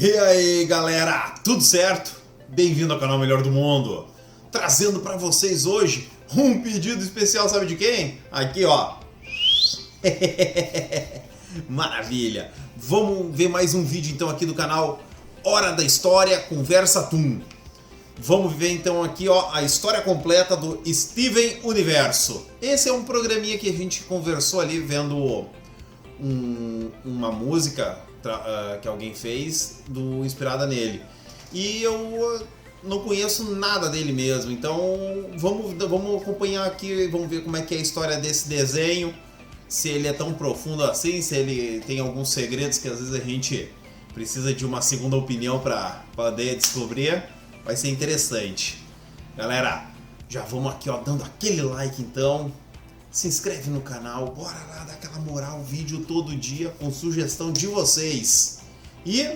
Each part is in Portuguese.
E aí galera, tudo certo? Bem-vindo ao canal Melhor do Mundo. Trazendo pra vocês hoje um pedido especial, sabe de quem? Aqui ó. Maravilha. Vamos ver mais um vídeo então aqui do canal Hora da História Conversa Toon. Vamos ver então aqui ó a história completa do Steven Universo. Esse é um programinha que a gente conversou ali vendo uma música que alguém fez inspirada nele. E eu não conheço nada dele mesmo, então vamos acompanhar aqui, vamos ver como é que é a história desse desenho, se ele é tão profundo assim, se ele tem alguns segredos que às vezes a gente precisa de uma segunda opinião para poder descobrir. Vai ser interessante. Galera, já vamos aqui ó, dando aquele like então. Se inscreve no canal, bora lá dar aquela moral, vídeo todo dia com sugestão de vocês. E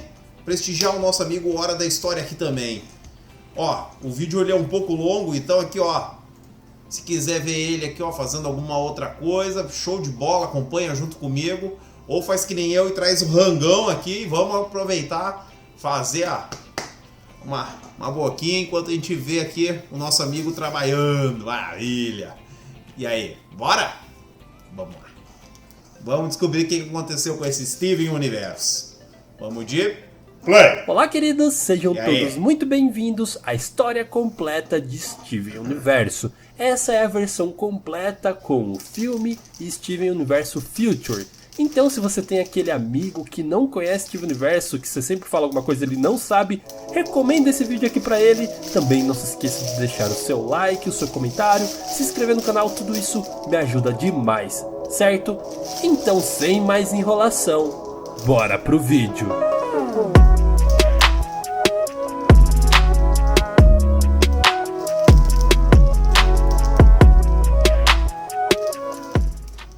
prestigiar o nosso amigo Hora da História aqui também. Ó, o vídeo ele é um pouco longo, então aqui ó, se quiser ver ele aqui ó, fazendo alguma outra coisa, show de bola, acompanha junto comigo. Ou faz que nem eu e traz o rangão aqui e vamos aproveitar, fazer uma boquinha enquanto a gente vê aqui o nosso amigo trabalhando. Maravilha! E aí, bora? Vamos lá. Vamos descobrir o que aconteceu com esse Steven Universo. Vamos de play! Olá queridos, sejam todos muito bem-vindos à história completa de Steven Universo. Essa é a versão completa com o filme Steven Universo Future. Então se você tem aquele amigo que não conhece Steven Universo, que você sempre fala alguma coisa e ele não sabe, recomenda esse vídeo aqui pra ele. Também não se esqueça de deixar o seu like, o seu comentário, se inscrever no canal, tudo isso me ajuda demais, certo? Então sem mais enrolação, bora pro vídeo!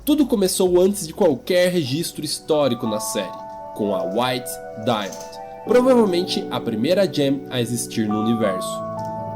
Tudo começou antes de qualquer registro histórico na série, com a White Diamond, provavelmente a primeira gem a existir no universo.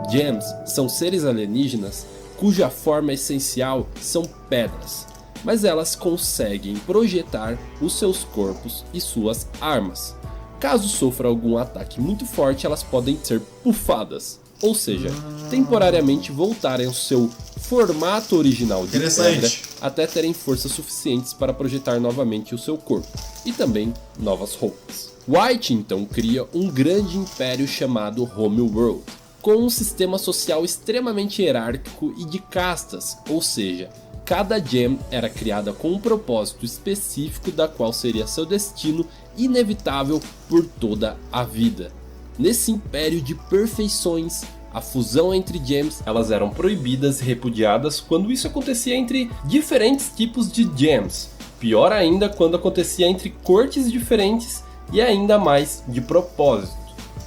Gems são seres alienígenas cuja forma essencial são pedras, mas elas conseguem projetar os seus corpos e suas armas. Caso sofra algum ataque muito forte, elas podem ser pufadas, ou seja, temporariamente voltarem ao seu formato original de pedra até terem forças suficientes para projetar novamente o seu corpo e também novas roupas. White então cria um grande império chamado Homeworld, com um sistema social extremamente hierárquico e de castas, ou seja, cada gem era criada com um propósito específico da qual seria seu destino inevitável por toda a vida. Nesse império de perfeições, a fusão entre gems elas eram proibidas e repudiadas quando isso acontecia entre diferentes tipos de gems. Pior ainda quando acontecia entre cortes diferentes e ainda mais de propósito.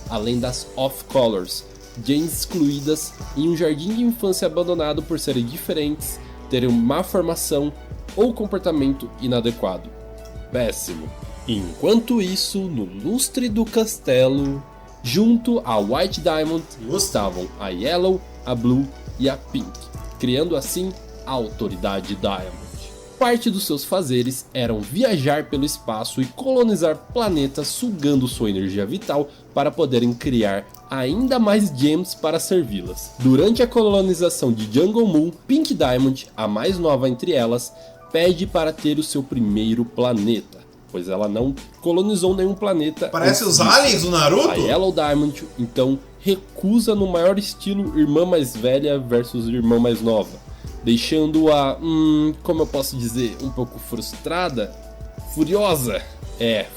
Além das off-colors, gems excluídas em um jardim de infância abandonado por serem diferentes, terem má formação ou comportamento inadequado. Péssimo. Enquanto isso, no lustre do castelo, junto a White Diamond estavam a Yellow, a Blue e a Pink, criando assim a Autoridade Diamond. Parte dos seus fazeres eram viajar pelo espaço e colonizar planetas sugando sua energia vital para poderem criar ainda mais gems para servi-las. Durante a colonização de Jungle Moon, Pink Diamond, a mais nova entre elas, pede para ter o seu primeiro planeta, pois ela não colonizou nenhum planeta. Parece os aliens do Naruto? A Yellow Diamond, então, recusa no maior estilo irmã mais velha versus irmã mais nova, deixando-a, como eu posso dizer, um pouco frustrada, furiosa.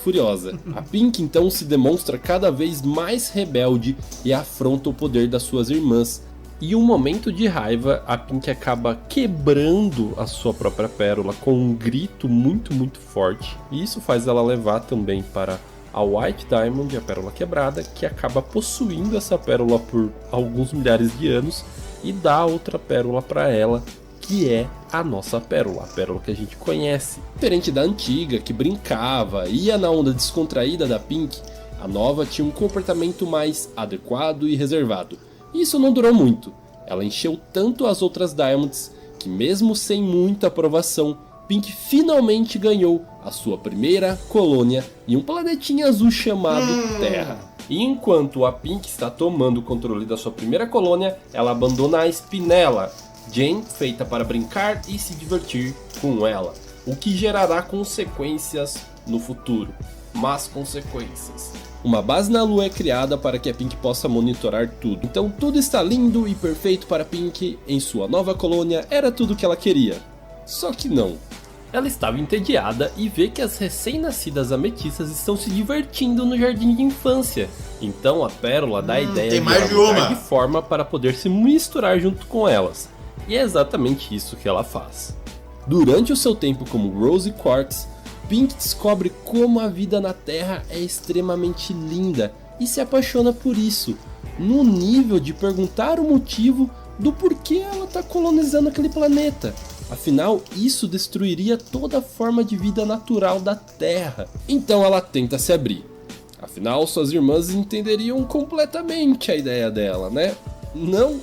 Furiosa. A Pink então se demonstra cada vez mais rebelde e afronta o poder das suas irmãs. E em um momento de raiva, a Pink acaba quebrando a sua própria pérola com um grito muito forte. E isso faz ela levar também para a White Diamond, a pérola quebrada, que acaba possuindo essa pérola por alguns milhares de anos e dá outra pérola para ela, que é a nossa pérola, a pérola que a gente conhece. Diferente da antiga, que brincava, ia na onda descontraída da Pink, a nova tinha um comportamento mais adequado e reservado. Isso não durou muito. Ela encheu tanto as outras Diamonds que, mesmo sem muita aprovação, Pink finalmente ganhou a sua primeira colônia em um planetinha azul chamado Terra. E enquanto a Pink está tomando o controle da sua primeira colônia, ela abandona a Spinella, Jane feita para brincar e se divertir com ela, o que gerará consequências no futuro. Más consequências. Uma base na Lua é criada para que a Pink possa monitorar tudo. Então tudo está lindo e perfeito para Pink em sua nova colônia, era tudo que ela queria. Só que não. Ela estava entediada e vê que as recém-nascidas ametistas estão se divertindo no jardim de infância. Então a Pérola dá a ideia de ela mudar de forma para poder se misturar junto com elas. E é exatamente isso que ela faz. Durante o seu tempo como Rose Quartz, Pink descobre como a vida na Terra é extremamente linda e se apaixona por isso, no nível de perguntar o motivo do porquê ela está colonizando aquele planeta. Afinal, isso destruiria toda a forma de vida natural da Terra. Então ela tenta se abrir. Afinal, suas irmãs entenderiam completamente a ideia dela, né? Não?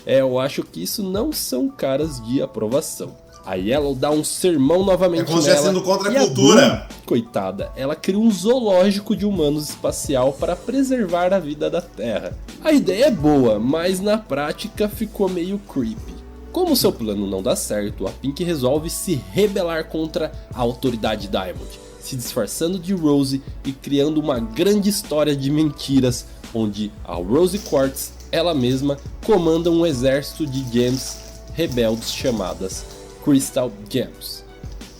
Eu acho que isso não são caras de aprovação. A Yellow dá um sermão novamente nela. É sendo contra a cultura. Blue, coitada, ela cria um zoológico de humanos espacial para preservar a vida da Terra. A ideia é boa, mas na prática ficou meio creepy. Como seu plano não dá certo, a Pink resolve se rebelar contra a autoridade Diamond, se disfarçando de Rose e criando uma grande história de mentiras, onde a Rose Quartz, ela mesma, comanda um exército de gems rebeldes chamadas Crystal Gems.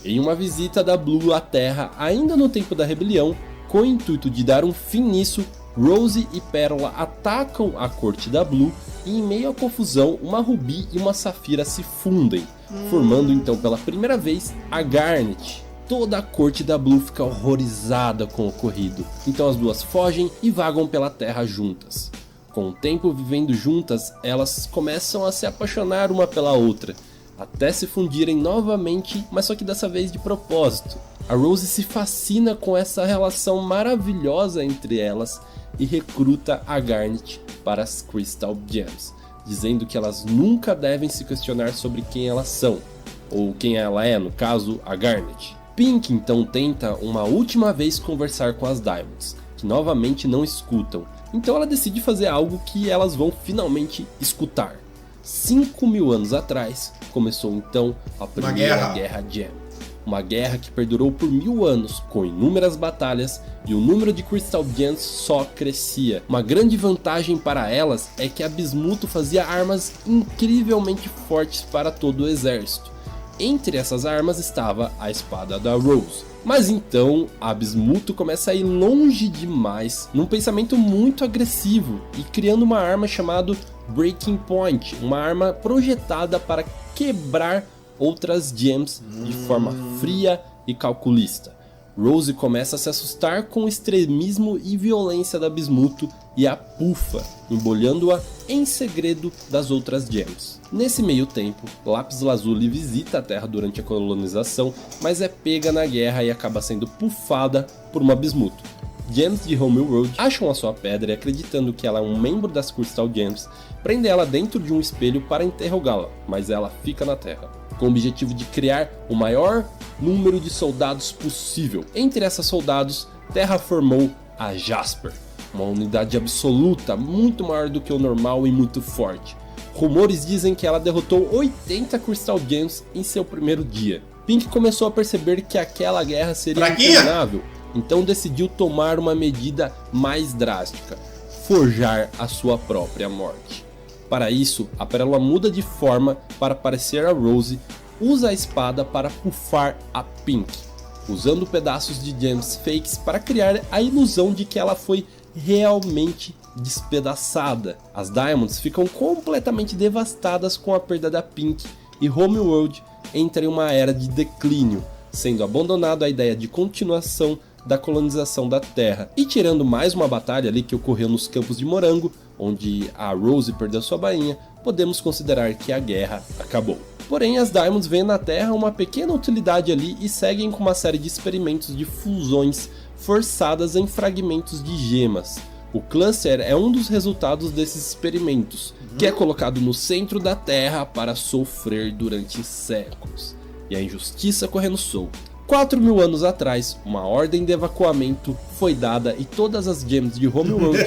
Em uma visita da Blue à Terra, ainda no tempo da rebelião, com o intuito de dar um fim nisso, Rose e Pérola atacam a corte da Blue e em meio à confusão, uma Ruby e uma Safira se fundem, formando então pela primeira vez a Garnet. Toda a corte da Blue fica horrorizada com o ocorrido, então as duas fogem e vagam pela Terra juntas. Com o tempo vivendo juntas, elas começam a se apaixonar uma pela outra, até se fundirem novamente, mas só que dessa vez de propósito. A Rose se fascina com essa relação maravilhosa entre elas e recruta a Garnet para as Crystal Gems, dizendo que elas nunca devem se questionar sobre quem elas são, ou quem ela é, no caso, a Garnet. Pink então tenta uma última vez conversar com as Diamonds, que novamente não escutam, então ela decide fazer algo que elas vão finalmente escutar. 5.000 anos atrás, começou então a primeira Guerra Gem. Uma guerra que perdurou por 1000 anos, com inúmeras batalhas, e o número de Crystal Gems só crescia. Uma grande vantagem para elas é que a Bismuth fazia armas incrivelmente fortes para todo o exército. Entre essas armas estava a espada da Rose. Mas então a Bismuth começa a ir longe demais, num pensamento muito agressivo, e criando uma arma chamada Breaking Point, uma arma projetada para quebrar outras gems de forma fria e calculista. Rose começa a se assustar com o extremismo e violência da Bismuth e a pufa, embolhando-a em segredo das outras gems. Nesse meio tempo, Lápis Lazuli visita a Terra durante a colonização, mas é pega na guerra e acaba sendo pufada por uma Bismuth. Gems de Homeworld acham a sua pedra e, acreditando que ela é um membro das Crystal Gems, prendem ela dentro de um espelho para interrogá-la, mas ela fica na Terra, com o objetivo de criar o maior número de soldados possível. Entre esses soldados, Terra formou a Jasper, uma unidade absoluta, muito maior do que o normal e muito forte. Rumores dizem que ela derrotou 80 Crystal Gems em seu primeiro dia. Pink começou a perceber que aquela guerra seria interminável, então decidiu tomar uma medida mais drástica: forjar a sua própria morte. Para isso, a Pérola muda de forma para parecer a Rose, usa a espada para pufar a Pink, usando pedaços de gems fakes para criar a ilusão de que ela foi realmente despedaçada. As Diamonds ficam completamente devastadas com a perda da Pink e Homeworld entra em uma era de declínio, sendo abandonado a ideia de continuação da colonização da Terra. E tirando mais uma batalha ali que ocorreu nos Campos de Morango, onde a Rose perdeu sua bainha, podemos considerar que a guerra acabou. Porém, as Diamonds veem na Terra uma pequena utilidade ali e seguem com uma série de experimentos de fusões forçadas em fragmentos de gemas. O Cluster é um dos resultados desses experimentos, que é colocado no centro da Terra para sofrer durante séculos. e a injustiça correndo solta. 4.000 anos atrás, uma ordem de evacuamento foi dada e todas as gems de Homeworld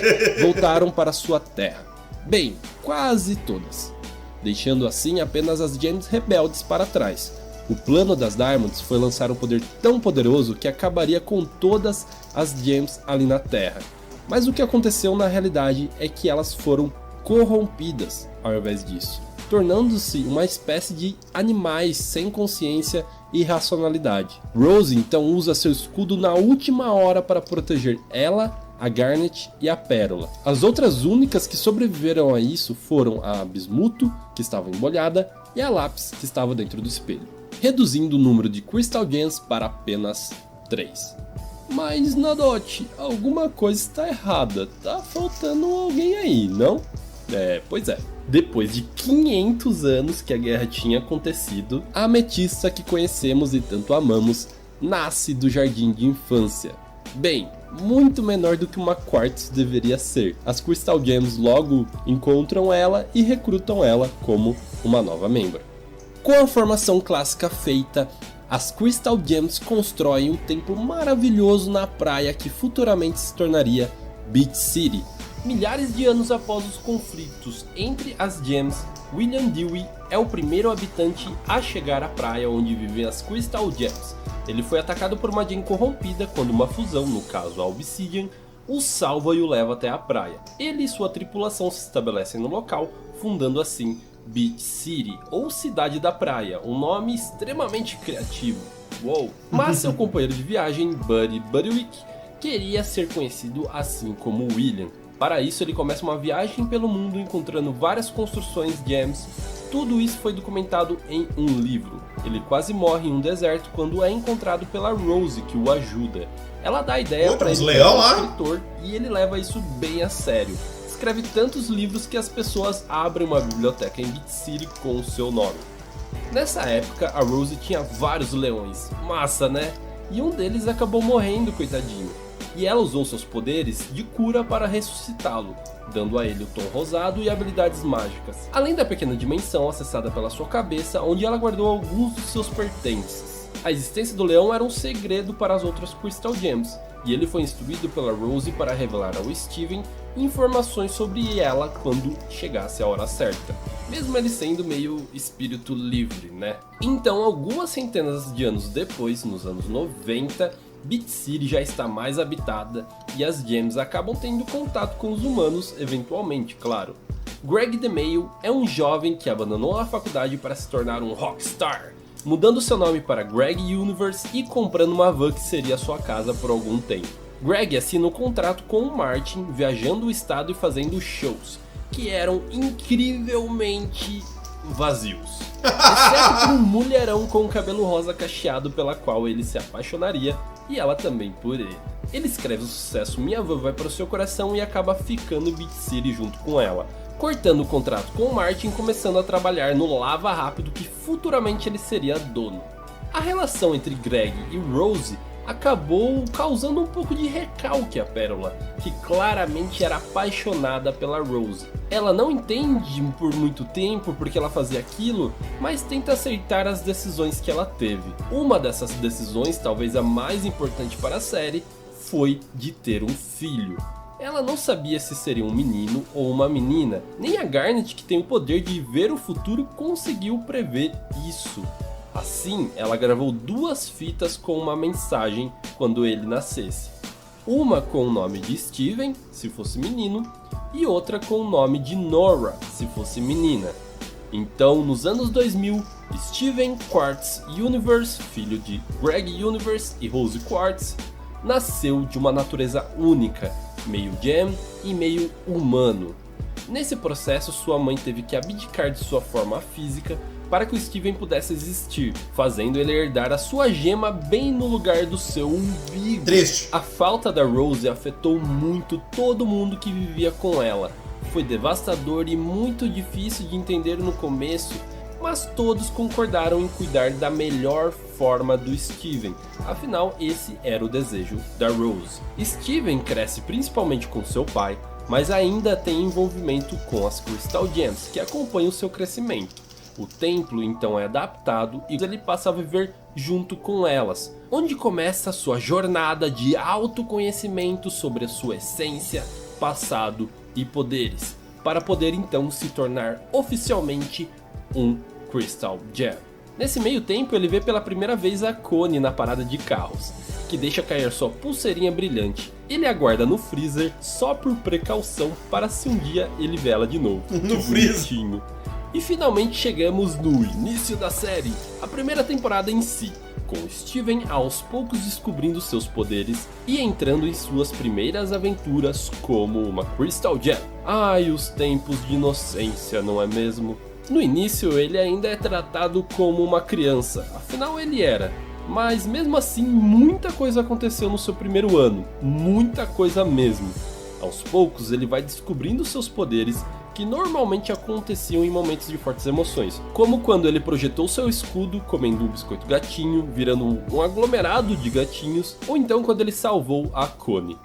voltaram para sua terra. Bem, quase todas, deixando assim apenas as gems rebeldes para trás. O plano das Diamonds foi lançar um poder tão poderoso que acabaria com todas as gems ali na Terra. Mas o que aconteceu na realidade é que elas foram corrompidas ao invés disso, tornando-se uma espécie de animais sem consciência e racionalidade. Rose então usa seu escudo na última hora para proteger ela, a Garnet e a Pérola. As outras únicas que sobreviveram a isso foram a Bismuto, que estava embolhada, e a Lápis, que estava dentro do espelho, reduzindo o número de Crystal Gems para apenas 3. Mas Nadotti, alguma coisa está errada, tá faltando alguém aí, não? Pois é. Depois de 500 anos que a guerra tinha acontecido, a ametista que conhecemos e tanto amamos nasce do jardim de infância. Bem, muito menor do que uma Quartz deveria ser. As Crystal Gems logo encontram ela e recrutam ela como uma nova membra. Com a formação clássica feita, as Crystal Gems constroem um templo maravilhoso na praia que futuramente se tornaria Beach City. Milhares de anos após os conflitos entre as Gems, William Dewey é o primeiro habitante a chegar à praia onde vivem as Crystal Gems. Ele foi atacado por uma Gem corrompida quando uma fusão, no caso a Obsidian, o salva e o leva até a praia. Ele e sua tripulação se estabelecem no local, fundando assim Beach City, ou Cidade da Praia, um nome extremamente criativo. Uou. Mas seu companheiro de viagem, Buddy Buddywick, queria ser conhecido assim como William. Para isso ele começa uma viagem pelo mundo encontrando várias construções gems. Tudo isso foi documentado em um livro. Ele quase morre em um deserto quando é encontrado pela Rose, que o ajuda. Ela dá a ideia para ele ser escritor e ele leva isso bem a sério. Escreve tantos livros que as pessoas abrem uma biblioteca em Beach City com o seu nome. Nessa época a Rose tinha vários leões, massa né? E um deles acabou morrendo, coitadinho. E ela usou seus poderes de cura para ressuscitá-lo, dando a ele o tom rosado e habilidades mágicas, além da pequena dimensão acessada pela sua cabeça, onde ela guardou alguns dos seus pertences. A existência do leão era um segredo para as outras Crystal Gems, e ele foi instruído pela Rose para revelar ao Steven informações sobre ela quando chegasse a hora certa, mesmo ele sendo meio espírito livre, né? Então, algumas centenas de anos depois, nos anos 90, Beach City já está mais habitada e as Gems acabam tendo contato com os humanos, eventualmente, claro. Greg DeMayo é um jovem que abandonou a faculdade para se tornar um rockstar, mudando seu nome para Greg Universe e comprando uma van que seria sua casa por algum tempo. Greg assina um contrato com o Martin, viajando o estado e fazendo shows, que eram incrivelmente vazios. Exceto por um mulherão com o cabelo rosa cacheado pela qual ele se apaixonaria, e ela também por ele. Ele escreve o sucesso Minha Van Vai Para o Seu Coração e acaba ficando em Beach City junto com ela, cortando o contrato com o Martin e começando a trabalhar no Lava Rápido que futuramente ele seria dono. A relação entre Greg e Rose acabou causando um pouco de recalque à Pérola, que claramente era apaixonada pela Rose. Ela não entende por muito tempo porque ela fazia aquilo, mas tenta aceitar as decisões que ela teve. Uma dessas decisões, talvez a mais importante para a série, foi de ter um filho. Ela não sabia se seria um menino ou uma menina, nem a Garnet, que tem o poder de ver o futuro, conseguiu prever isso. Assim, ela gravou 2 fitas com uma mensagem quando ele nascesse. Uma com o nome de Steven, se fosse menino, e outra com o nome de Nora, se fosse menina. Então, nos anos 2000, Steven Quartz Universe, filho de Greg Universe e Rose Quartz, nasceu de uma natureza única, meio gem e meio humano. Nesse processo, sua mãe teve que abdicar de sua forma física para que o Steven pudesse existir, fazendo ele herdar a sua gema bem no lugar do seu umbigo. Triste. A falta da Rose afetou muito todo mundo que vivia com ela. Foi devastador e muito difícil de entender no começo, mas todos concordaram em cuidar da melhor forma do Steven, afinal esse era o desejo da Rose. Steven cresce principalmente com seu pai, mas ainda tem envolvimento com as Crystal Gems, que acompanham seu crescimento. O templo então é adaptado e ele passa a viver junto com elas, onde começa a sua jornada de autoconhecimento sobre a sua essência, passado e poderes, para poder então se tornar oficialmente um Crystal Gem. Nesse meio tempo ele vê pela primeira vez a Connie na parada de carros, que deixa cair sua pulseirinha brilhante. Ele aguarda no freezer só por precaução para se um dia ele vê ela de novo. No freezer. E finalmente chegamos no início da série, a primeira temporada em si, com Steven aos poucos descobrindo seus poderes e entrando em suas primeiras aventuras como uma Crystal Gem. Ai, os tempos de inocência, não é mesmo? No início ele ainda é tratado como uma criança, afinal ele era. Mas mesmo assim muita coisa aconteceu no seu primeiro ano, muita coisa mesmo. Aos poucos ele vai descobrindo seus poderes, que normalmente aconteciam em momentos de fortes emoções, como quando ele projetou seu escudo comendo um biscoito gatinho, virando um aglomerado de gatinhos, ou então quando ele salvou a Connie.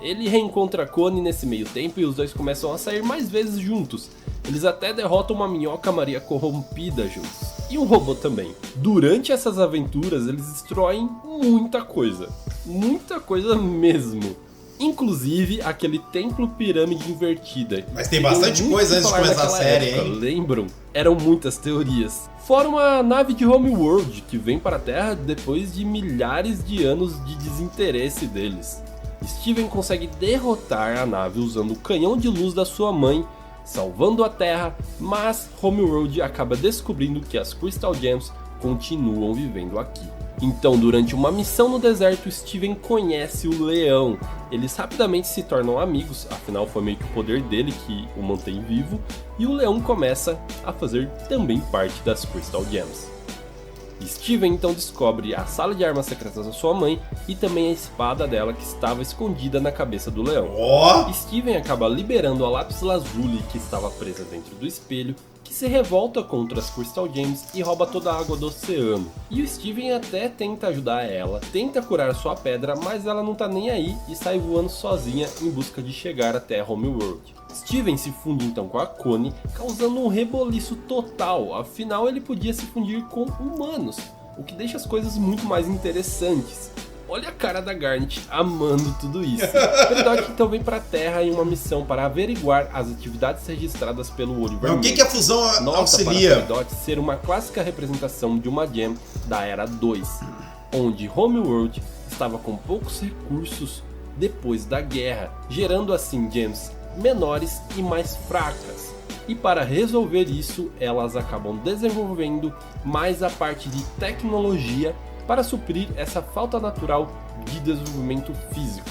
Ele reencontra a Connie nesse meio tempo e os dois começam a sair mais vezes juntos. Eles até derrotam uma minhoca Maria corrompida juntos, e um robô também. Durante essas aventuras eles destroem muita coisa mesmo. Inclusive aquele templo pirâmide invertida. Mas tem bastante coisa antes de começar a série, época, hein? Lembram? Eram muitas teorias. Fora uma nave de Homeworld que vem para a Terra depois de milhares de anos de desinteresse deles. Steven consegue derrotar a nave usando o canhão de luz da sua mãe, salvando a Terra, mas Homeworld acaba descobrindo que as Crystal Gems continuam vivendo aqui. Então, durante uma missão no deserto, Steven conhece o leão. Eles rapidamente se tornam amigos, afinal foi meio que o poder dele que o mantém vivo, e o leão começa a fazer também parte das Crystal Gems. Steven então descobre a sala de armas secretas da sua mãe e também a espada dela que estava escondida na cabeça do leão. Steven acaba liberando a Lapis Lazuli que estava presa dentro do espelho, que se revolta contra as Crystal Gems e rouba toda a água do oceano. E o Steven até tenta ajudar ela, tenta curar sua pedra, mas ela não tá nem aí e sai voando sozinha em busca de chegar até Homeworld. Steven se funde então com a Connie, causando um reboliço total, afinal ele podia se fundir com humanos, o que deixa as coisas muito mais interessantes. Olha a cara da Garnet amando tudo isso. Peridot então vem para a Terra em uma missão para averiguar as atividades registradas pelo Olho Vermelho. O que a fusão auxilia? Para Peridot ser uma clássica representação de uma Gem da Era 2, onde Homeworld estava com poucos recursos depois da guerra, gerando assim Gems menores e mais fracas. E para resolver isso, elas acabam desenvolvendo mais a parte de tecnologia para suprir essa falta natural de desenvolvimento físico.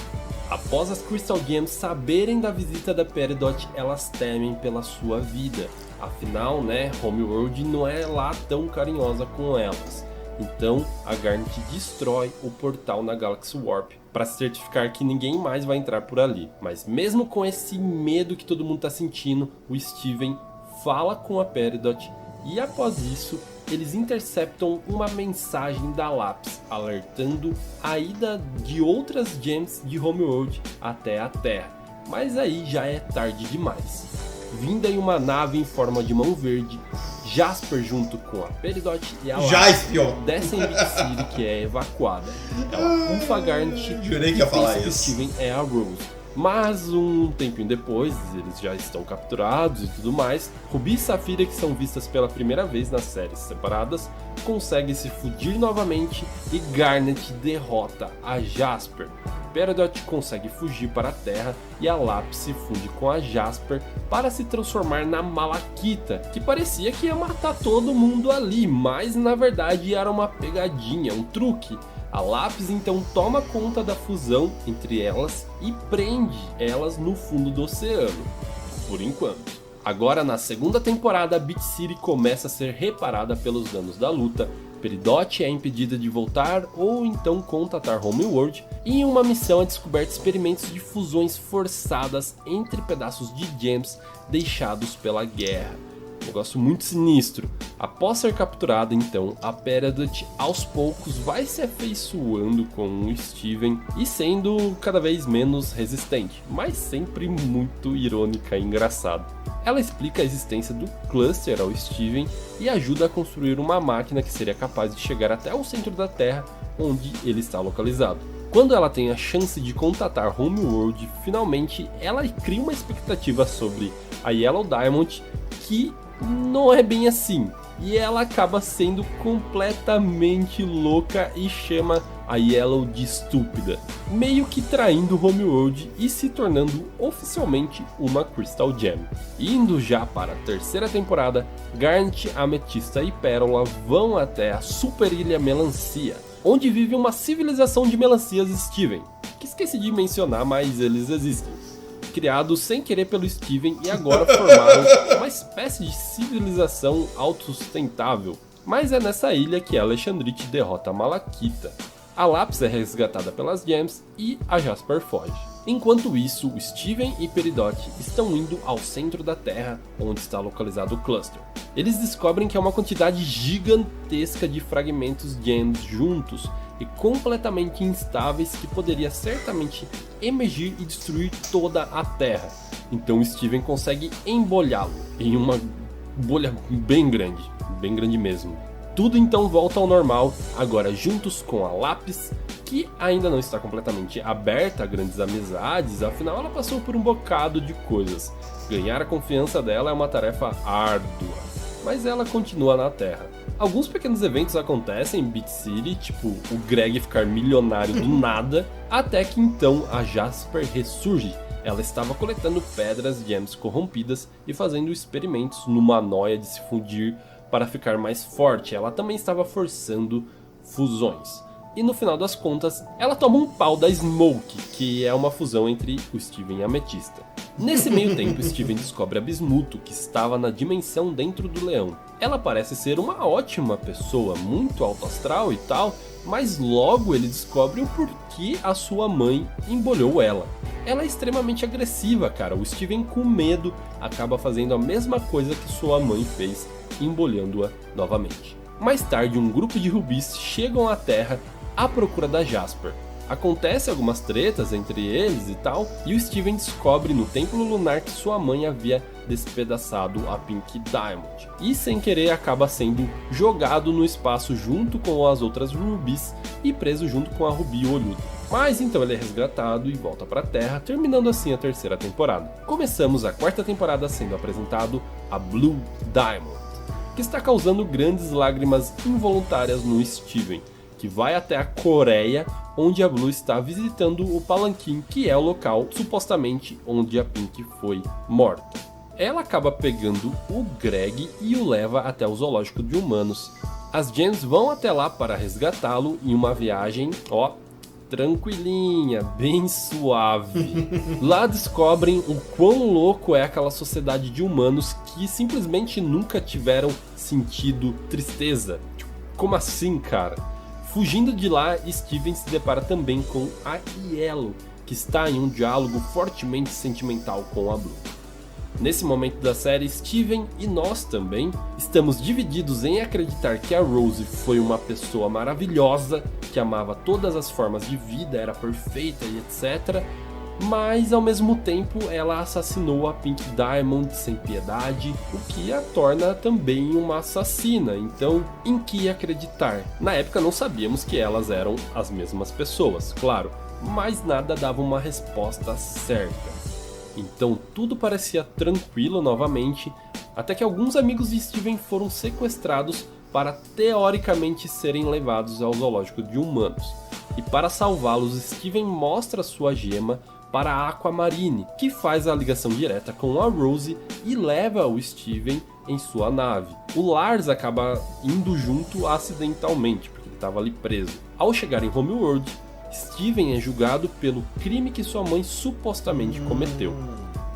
Após as Crystal Gems saberem da visita da Peridot, elas temem pela sua vida. Afinal, Homeworld não é lá tão carinhosa com elas. Então, a Garnet destrói o portal na Galaxy Warp para certificar que ninguém mais vai entrar por ali. Mas mesmo com esse medo que todo mundo está sentindo, o Steven fala com a Peridot e após isso, eles interceptam uma mensagem da Lapis, alertando a ida de outras Gems de Homeworld até a Terra. Mas aí já é tarde demais. Vinda em uma nave em forma de mão verde, Jasper junto com a Peridot e a Lapis descem em Big City, que é evacuada. Ela ufa a Garnet Jurei que ia falar pensa que isso. Steven é a Rose. Mas um tempinho depois, eles já estão capturados e tudo mais. Ruby e Safira, que são vistas pela primeira vez nas séries separadas, conseguem se fugir novamente e Garnet derrota a Jasper. Peridot consegue fugir para a Terra e a Lapis se funde com a Jasper para se transformar na Malakita, que parecia que ia matar todo mundo ali, mas na verdade era uma pegadinha, um truque. A Lapis então toma conta da fusão entre elas e prende elas no fundo do oceano, por enquanto. Agora na segunda temporada, Beat City começa a ser reparada pelos danos da luta, Peridot é impedida de voltar ou então contatar Homeworld, e em uma missão é descoberta experimentos de fusões forçadas entre pedaços de gems deixados pela guerra. negócio muito sinistro. Após ser capturada, então, a Peridot aos poucos vai se afeiçoando com o Steven e sendo cada vez menos resistente, mas sempre muito irônica e engraçada. Ela explica a existência do Cluster ao Steven e ajuda a construir uma máquina que seria capaz de chegar até o centro da Terra, onde ele está localizado. Quando ela tem a chance de contatar Homeworld, finalmente ela cria uma expectativa sobre a Yellow Diamond que não é bem assim, e ela acaba sendo completamente louca e chama a Yellow de estúpida, meio que traindo Homeworld e se tornando oficialmente uma Crystal Gem. Indo já para a terceira temporada, Garnet, Ametista e Pérola vão até a Super Ilha Melancia, onde vive uma civilização de melancias Steven, que esqueci de mencionar, mas eles existem. Criados sem querer pelo Steven e agora formaram uma espécie de civilização autossustentável. Mas é nessa ilha que Alexandrite derrota a Malakita. A Lapis é resgatada pelas Gems e a Jasper foge. Enquanto isso, Steven e Peridot estão indo ao centro da Terra, onde está localizado o Cluster. Eles descobrem que é uma quantidade gigantesca de fragmentos Gems juntos e completamente instáveis que poderia certamente emergir e destruir toda a Terra. Então Steven consegue embolhá-lo em uma bolha bem grande mesmo. Tudo então volta ao normal, agora juntos com a Lapis, que ainda não está completamente aberta a grandes amizades, afinal ela passou por um bocado de coisas. Ganhar a confiança dela é uma tarefa árdua, mas ela continua na Terra. Alguns pequenos eventos acontecem em Beat City, tipo o Greg ficar milionário do nada, até que então a Jasper ressurge. Ela estava coletando pedras Gems corrompidas e fazendo experimentos numa noia de se fundir para ficar mais forte. Ela também estava forçando fusões. E no final das contas, ela toma um pau da Smoke, que é uma fusão entre o Steven e a Ametista. Nesse meio tempo, Steven descobre a Bismuto, que estava na dimensão dentro do leão. Ela parece ser uma ótima pessoa, muito alto astral e tal, mas logo ele descobre o porquê a sua mãe embolhou ela. Ela é extremamente agressiva, cara. O Steven, com medo, acaba fazendo a mesma coisa que sua mãe fez, embolhando-a novamente. Mais tarde, um grupo de rubis chegam à Terra à procura da Jasper. Acontece algumas tretas entre eles e tal, e o Steven descobre no templo lunar que sua mãe havia despedaçado a Pink Diamond. E sem querer acaba sendo jogado no espaço junto com as outras rubis e preso junto com a Rubi Olhuda. Mas então ele é resgatado e volta para a Terra, terminando assim a terceira temporada. Começamos a quarta temporada sendo apresentado a Blue Diamond, que está causando grandes lágrimas involuntárias no Steven, que vai até a Coreia, onde a Blue está visitando o Palanquin, que é o local supostamente onde a Pink foi morta. Ela acaba pegando o Greg e o leva até o zoológico de humanos. As Gems vão até lá para resgatá-lo em uma viagem, tranquilinha, bem suave. Lá descobrem o quão louco é aquela sociedade de humanos que simplesmente nunca tiveram sentido tristeza. Como assim, cara? Fugindo de lá, Steven se depara também com a Yellow, que está em um diálogo fortemente sentimental com a Blue. Nesse momento da série, Steven e nós também estamos divididos em acreditar que a Rose foi uma pessoa maravilhosa, que amava todas as formas de vida, era perfeita e etc. Mas ao mesmo tempo ela assassinou a Pink Diamond sem piedade, o que a torna também uma assassina. Então, em que acreditar? Na época não sabíamos que elas eram as mesmas pessoas, claro, mas nada dava uma resposta certa. Então tudo parecia tranquilo novamente, até que alguns amigos de Steven foram sequestrados para teoricamente serem levados ao zoológico de humanos. E para salvá-los, Steven mostra sua gema para a Aquamarine, que faz a ligação direta com a Rose e leva o Steven em sua nave. O Lars acaba indo junto acidentalmente, porque ele estava ali preso. Ao chegar em Homeworld, Steven é julgado pelo crime que sua mãe supostamente cometeu.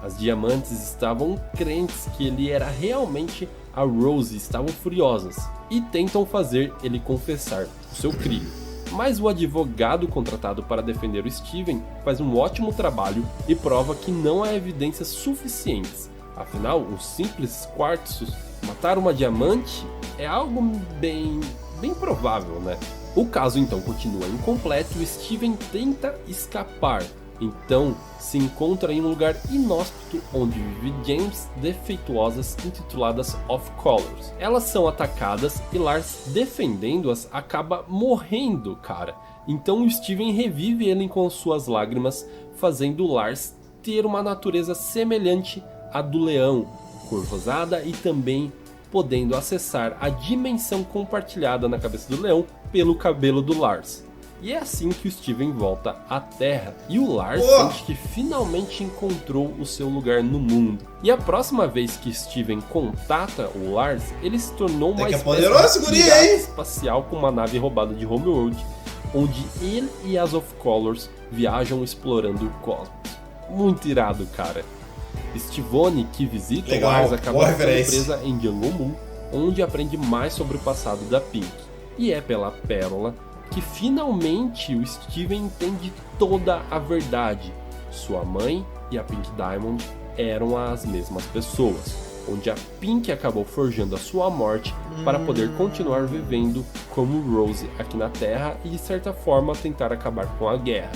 As Diamantes estavam crentes que ele era realmente a Rose, estavam furiosas e tentam fazer ele confessar o seu crime. Mas o advogado contratado para defender o Steven faz um ótimo trabalho e prova que não há evidências suficientes. Afinal, um simples quartzo Matar uma diamante é algo bem provável, né? O caso então continua incompleto e Steven tenta escapar. Então se encontra em um lugar inóspito onde vive gems defeituosas intituladas Off Colors. Elas são atacadas e Lars, defendendo-as, acaba morrendo, cara. Então o Steven revive ele com suas lágrimas, fazendo Lars ter uma natureza semelhante à do leão, cor rosada, e também podendo acessar a dimensão compartilhada na cabeça do leão pelo cabelo do Lars. E é assim que o Steven volta à Terra, e o Lars sente que finalmente encontrou o seu lugar no mundo. E a próxima vez que Steven contata o Lars, ele se tornou uma espécie de pirata espacial com uma nave roubada de Homeworld, onde ele e as Off Colors viajam explorando o cosmos. Muito irado, cara. Stivone, que visita o Lars, acaba sendo presa em Jungle Moon, onde aprende mais sobre o passado da Pink. E é pela Pérola que finalmente o Steven entende toda a verdade. Sua mãe e a Pink Diamond eram as mesmas pessoas, onde a Pink acabou forjando a sua morte para poder continuar vivendo como Rose aqui na Terra e de certa forma tentar acabar com a guerra.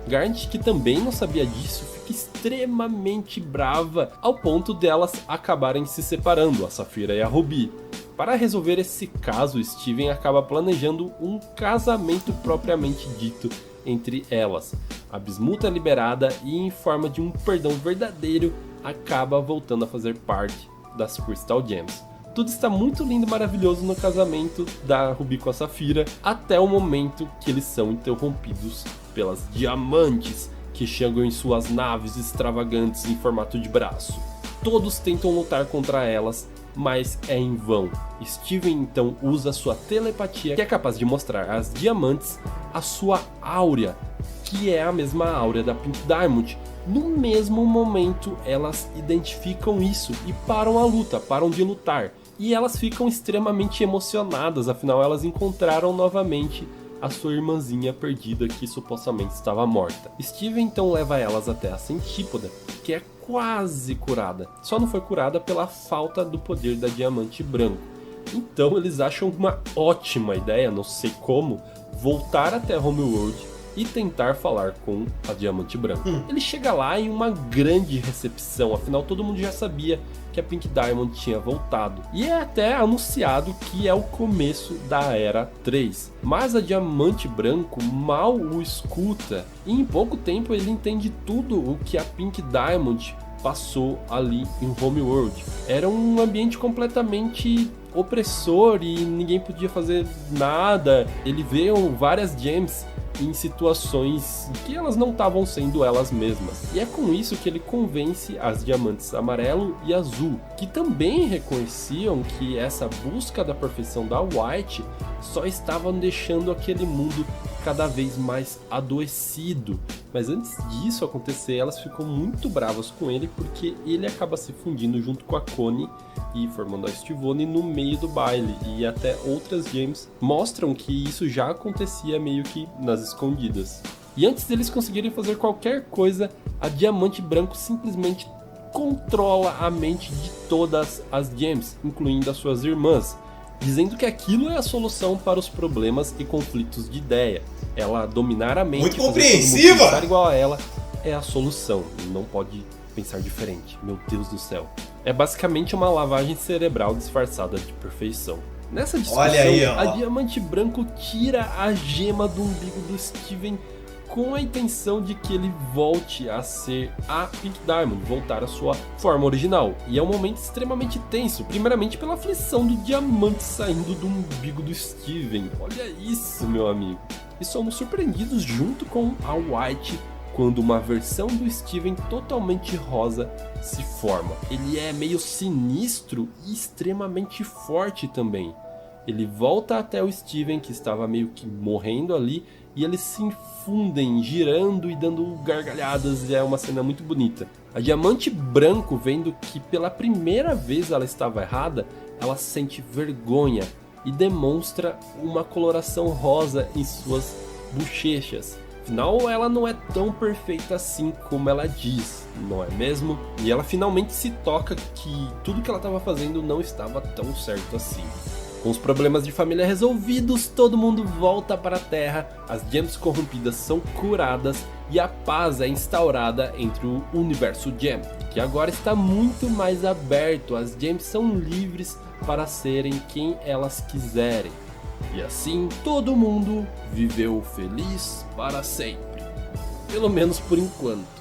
Garnet, que também não sabia disso, fica extremamente brava ao ponto delas acabarem se separando, a Safira e a Ruby. Para resolver esse caso, Steven acaba planejando um casamento propriamente dito entre elas. A Bismuth é liberada e, em forma de um perdão verdadeiro, acaba voltando a fazer parte das Crystal Gems. Tudo está muito lindo e maravilhoso no casamento da Ruby com a Safira, até o momento que eles são interrompidos pelas diamantes, que chegam em suas naves extravagantes em formato de braço. Todos tentam lutar contra elas, mas é em vão. Steven então usa sua telepatia, que é capaz de mostrar às diamantes a sua áurea, que é a mesma áurea da Pink Diamond. No mesmo momento, elas identificam isso e param a luta, param de lutar. E elas ficam extremamente emocionadas, afinal elas encontraram novamente a sua irmãzinha perdida que supostamente estava morta. Steven então leva elas até a Centípoda, que é quase curada. Só não foi curada pela falta do poder da Diamante Branco. Então eles acham uma ótima ideia, não sei como, voltar até Homeworld e tentar falar com a Diamante Branca. Ele chega lá em uma grande recepção, afinal todo mundo já sabia que a Pink Diamond tinha voltado. E é até anunciado que é o começo da Era 3. Mas a Diamante Branco mal o escuta, e em pouco tempo ele entende tudo o que a Pink Diamond passou ali em Homeworld. Era um ambiente completamente opressor e ninguém podia fazer nada. Ele vê várias gems em situações que elas não estavam sendo elas mesmas. E é com isso que ele convence as diamantes amarelo e azul, que também reconheciam que essa busca da perfeição da White só estavam deixando aquele mundo cada vez mais adoecido. Mas antes disso acontecer, elas ficam muito bravas com ele porque ele acaba se fundindo junto com a Connie e formando a Stivone no meio do baile, e até outras gems mostram que isso já acontecia meio que nas escondidas. E antes deles conseguirem fazer qualquer coisa, a Diamante Branco simplesmente controla a mente de todas as gems, incluindo as suas irmãs, dizendo que aquilo é a solução para os problemas e conflitos de ideia. Ela dominar a mente, muito fazer compreensiva, todo mundo pensar igual a ela, é a solução. Não pode pensar diferente. Meu Deus do céu. É basicamente uma lavagem cerebral disfarçada de perfeição. Nessa discussão, a Diamante Branco tira a gema do umbigo do Steven com a intenção de que ele volte a ser a Pink Diamond, voltar à sua forma original. E é um momento extremamente tenso, primeiramente pela aflição do diamante saindo do umbigo do Steven. Olha isso, meu amigo. E somos surpreendidos junto com a White quando uma versão do Steven totalmente rosa se forma. Ele é meio sinistro e extremamente forte também. Ele volta até o Steven, que estava meio que morrendo ali, e eles se infundem, girando e dando gargalhadas, e é uma cena muito bonita. A Diamante Branco, vendo que pela primeira vez ela estava errada, ela sente vergonha e demonstra uma coloração rosa em suas bochechas, Afinal, ela não é tão perfeita assim como ela diz, não é mesmo? E ela finalmente se toca que tudo que ela estava fazendo não estava tão certo assim. Com os problemas de família resolvidos, todo mundo volta para a Terra, as Gems corrompidas são curadas e a paz é instaurada entre o universo Gem, que agora está muito mais aberto, as Gems são livres para serem quem elas quiserem. E assim todo mundo viveu feliz para sempre, pelo menos por enquanto.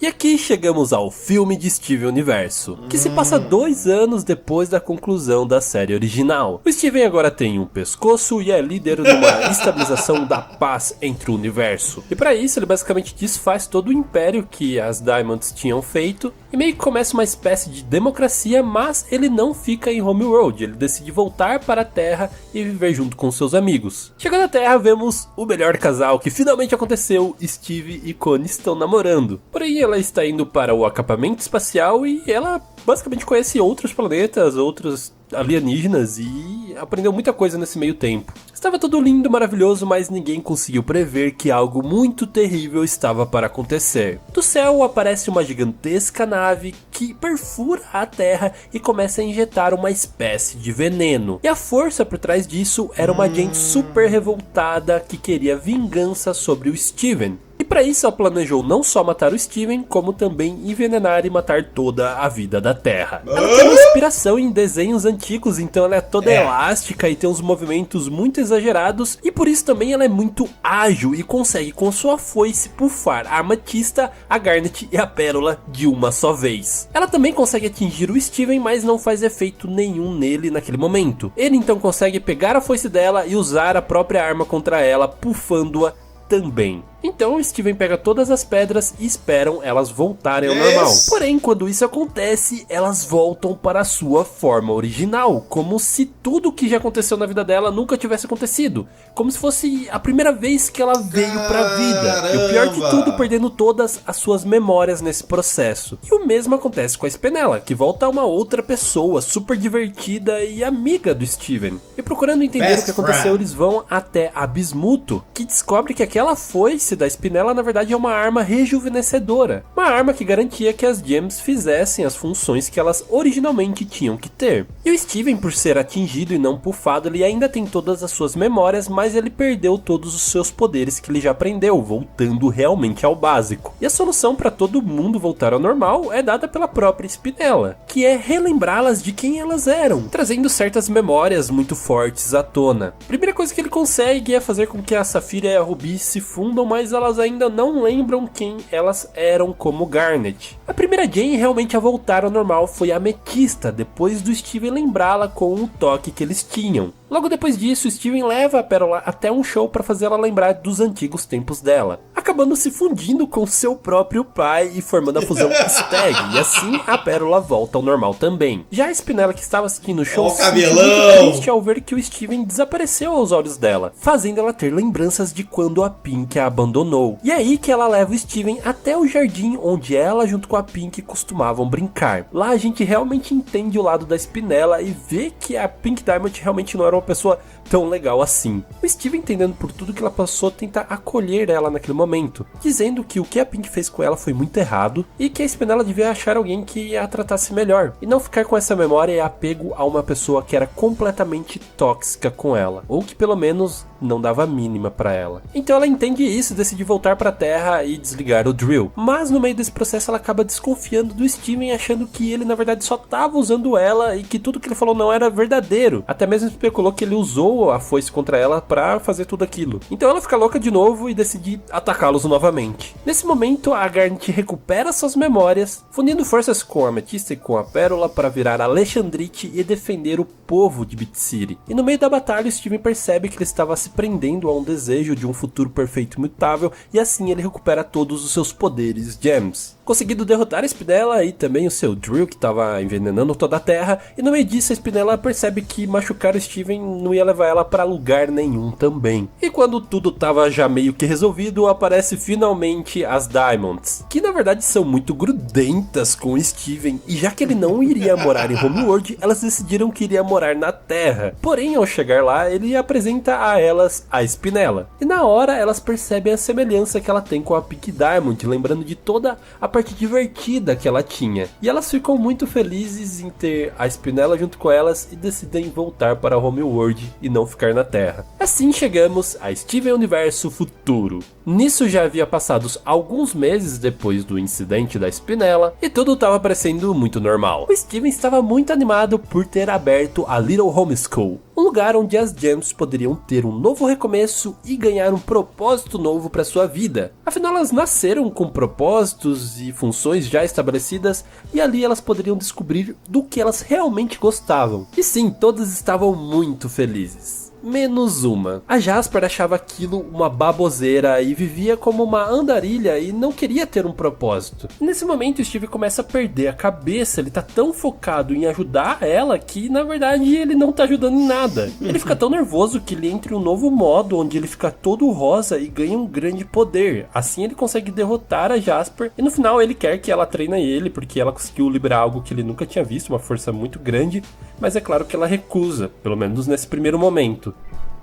E aqui chegamos ao filme de Steven Universo, que se passa 2 anos depois da conclusão da série original. O Steven agora tem um pescoço e é líder numa estabilização da paz entre o universo. E para isso ele basicamente desfaz todo o império que as Diamonds tinham feito e meio que começa uma espécie de democracia, mas ele não fica em Homeworld, ele decide voltar para a Terra e viver junto com seus amigos. Chegando à Terra vemos o melhor casal que finalmente aconteceu, Steve e Connie estão namorando. Porém ela está indo para o acampamento espacial e ela basicamente conhece outros planetas, outros alienígenas e aprendeu muita coisa nesse meio tempo. Estava tudo lindo, maravilhoso, mas ninguém conseguiu prever que algo muito terrível estava para acontecer. Do céu aparece uma gigantesca nave que perfura a Terra e começa a injetar uma espécie de veneno. E a força por trás disso era uma gente super revoltada que queria vingança sobre o Steven. E para isso ela planejou não só matar o Steven, como também envenenar e matar toda a vida da Terra. Ela tem uma inspiração em desenhos antigos, então ela é toda elástica e tem uns movimentos muito exagerados, e por isso também ela é muito ágil e consegue com sua foice pufar a ametista, a garnet e a pérola de uma só vez. Ela também consegue atingir o Steven, mas não faz efeito nenhum nele naquele momento. Ele então consegue pegar a foice dela e usar a própria arma contra ela, pufando-a também. Então Steven pega todas as pedras e esperam elas voltarem ao normal. Porém, quando isso acontece, elas voltam para a sua forma original, como se tudo que já aconteceu na vida dela nunca tivesse acontecido, como se fosse a primeira vez que ela veio pra vida. E o pior de tudo, perdendo todas as suas memórias nesse processo. E o mesmo acontece com a Spinella, que volta a uma outra pessoa super divertida e amiga do Steven. E procurando entender o que aconteceu, eles vão até a Bismuto, que descobre que aquela foice da Spinella na verdade é uma arma rejuvenescedora, uma arma que garantia que as Gems fizessem as funções que elas originalmente tinham que ter. E o Steven, por ser atingido e não pufado, ele ainda tem todas as suas memórias, mas ele perdeu todos os seus poderes que ele já aprendeu, voltando realmente ao básico. E a solução para todo mundo voltar ao normal é dada pela própria Spinella, que é relembrá-las de quem elas eram, trazendo certas memórias muito fortes à tona. A primeira coisa que ele consegue é fazer com que a Safira e a Ruby se fundam, mas elas ainda não lembram quem elas eram como Garnet. A primeira Jane realmente a voltar ao normal foi a Ametista, depois do Steven lembrá-la com o toque que eles tinham. Logo depois disso, Steven leva a Pérola até um show para fazer ela lembrar dos antigos tempos dela, acabando se fundindo com seu próprio pai e formando a fusão Stag, e assim a Pérola volta ao normal também. Já a Spinella, que estava assistindo o show, se sentiu muito triste ao ver que o Steven desapareceu aos olhos dela, fazendo ela ter lembranças de quando a Pink a abandonou. E é aí que ela leva o Steven até o jardim onde ela junto com a Pink costumavam brincar. Lá a gente realmente entende o lado da Spinella e vê que a Pink Diamond realmente não era uma pessoa tão legal assim. O Steven, entendendo por tudo que ela passou, tenta acolher ela naquele momento, dizendo que o que a Pink fez com ela foi muito errado e que a Spinella devia achar alguém que a tratasse melhor e não ficar com essa memória e apego a uma pessoa que era completamente tóxica com ela, ou que pelo menos não dava a mínima pra ela. Então ela entende isso e decide voltar pra Terra e desligar o Drill. Mas no meio desse processo ela acaba desconfiando do Steven, achando que ele na verdade só tava usando ela e que tudo que ele falou não era verdadeiro. Até mesmo especulou que ele usou a foice contra ela pra fazer tudo aquilo. Então ela fica louca de novo e decide atacá-los novamente. Nesse momento a Garnet recupera suas memórias, fundindo forças com a Ametista e com a Pérola para virar Alexandrite e defender o povo de Bit City. E no meio da batalha, Steven percebe que ele estava se prendendo a um desejo de um futuro perfeito e imutável, e assim ele recupera todos os seus poderes Gems. Conseguindo derrotar a Spinella e também o seu Drill, que estava envenenando toda a Terra, e no meio disso a Spinella percebe que machucar o Steven não ia levar leva ela pra lugar nenhum também. E quando tudo tava já meio que resolvido, aparece finalmente as Diamonds, que na verdade são muito grudentas com o Steven, e já que ele não iria morar em Homeworld, elas decidiram que iria morar na Terra. Porém, ao chegar lá, ele apresenta a elas a Spinella. E na hora, elas percebem a semelhança que ela tem com a Pink Diamond, lembrando de toda a parte divertida que ela tinha. E elas ficam muito felizes em ter a Spinella junto com elas e decidem voltar para Homeworld e não ficar na Terra. Assim chegamos a Steven Universo Futuro. Nisso já havia passados alguns meses depois do incidente da Spinella e tudo estava parecendo muito normal. O Steven estava muito animado por ter aberto a Little Home School, um lugar onde as Gems poderiam ter um novo recomeço e ganhar um propósito novo para sua vida. Afinal, elas nasceram com propósitos e funções já estabelecidas e ali elas poderiam descobrir do que elas realmente gostavam. E sim, todas estavam muito felizes. Menos uma. A Jasper achava aquilo uma baboseira e vivia como uma andarilha e não queria ter um propósito. E nesse momento o Steve começa a perder a cabeça, ele tá tão focado em ajudar ela que na verdade ele não tá ajudando em nada. Ele fica tão nervoso que ele entra em um novo modo onde ele fica todo rosa e ganha um grande poder. Assim ele consegue derrotar a Jasper e no final ele quer que ela treine ele porque ela conseguiu liberar algo que ele nunca tinha visto, uma força muito grande, mas é claro que ela recusa, pelo menos nesse primeiro momento.